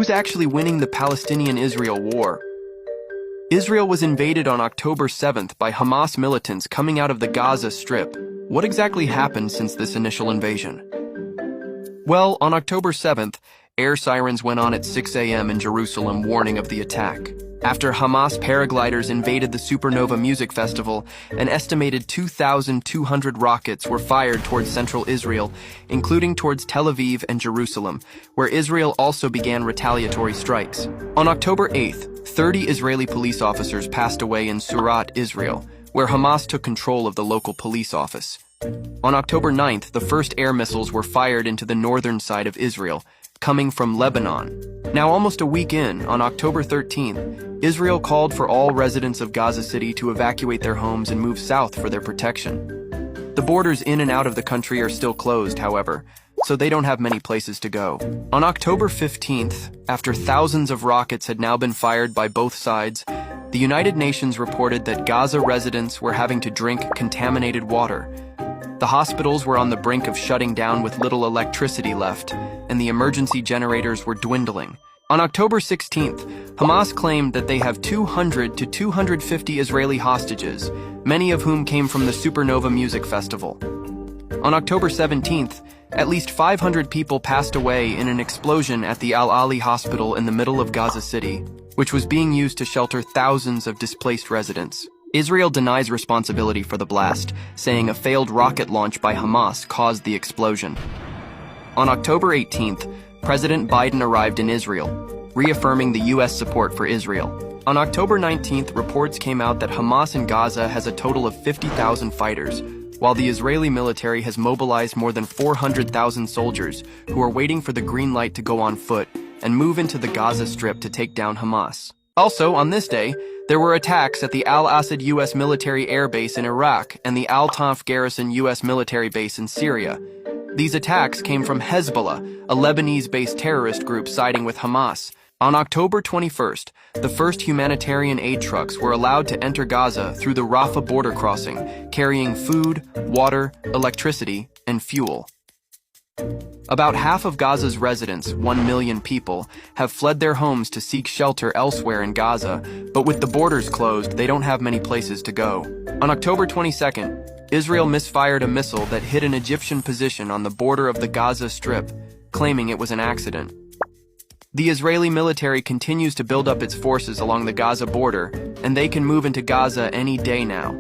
Who's actually winning the Palestinian-Israel war? Israel was invaded on October 7th by Hamas militants coming out of the Gaza Strip. What exactly happened since this initial invasion? Well, on October 7th, air sirens went on at 6 a.m. in Jerusalem warning of the attack. After Hamas paragliders invaded the Supernova Music Festival, an estimated 2,200 rockets were fired towards central Israel, including towards Tel Aviv and Jerusalem, where Israel also began retaliatory strikes. On October 8th, 30 Israeli police officers passed away in Surat, Israel, where Hamas took control of the local police office. On October 9th, the first air missiles were fired into the northern side of Israel, coming from Lebanon. Now, almost a week in, on October 13th, Israel called for all residents of Gaza City to evacuate their homes and move south for their protection. The borders in and out of the country are still closed, however, so they don't have many places to go. On October 15th, after thousands of rockets had now been fired by both sides, the United Nations reported that Gaza residents were having to drink contaminated water. The hospitals were on the brink of shutting down with little electricity left, and the emergency generators were dwindling. On October 16th, Hamas claimed that they have 200 to 250 Israeli hostages, many of whom came from the Supernova Music Festival. On October 17th, at least 500 people passed away in an explosion at the Al-Ali hospital in the middle of Gaza City, which was being used to shelter thousands of displaced residents. Israel denies responsibility for the blast, saying a failed rocket launch by Hamas caused the explosion. On October 18th, President Biden arrived in Israel, reaffirming the U.S. support for Israel. On October 19th, reports came out that Hamas in Gaza has a total of 50,000 fighters, while the Israeli military has mobilized more than 400,000 soldiers who are waiting for the green light to go on foot and move into the Gaza Strip to take down Hamas. Also, on this day, there were attacks at the Al-Assad U.S. military air base in Iraq and the Al-Tanf garrison U.S. military base in Syria. These attacks came from Hezbollah, a Lebanese-based terrorist group siding with Hamas. On October 21st, the first humanitarian aid trucks were allowed to enter Gaza through the Rafah border crossing, carrying food, water, electricity, and fuel. About half of Gaza's residents, 1 million people, have fled their homes to seek shelter elsewhere in Gaza, but with the borders closed, they don't have many places to go. On October 22nd, Israel misfired a missile that hit an Egyptian position on the border of the Gaza Strip, claiming it was an accident. The Israeli military continues to build up its forces along the Gaza border, and they can move into Gaza any day now.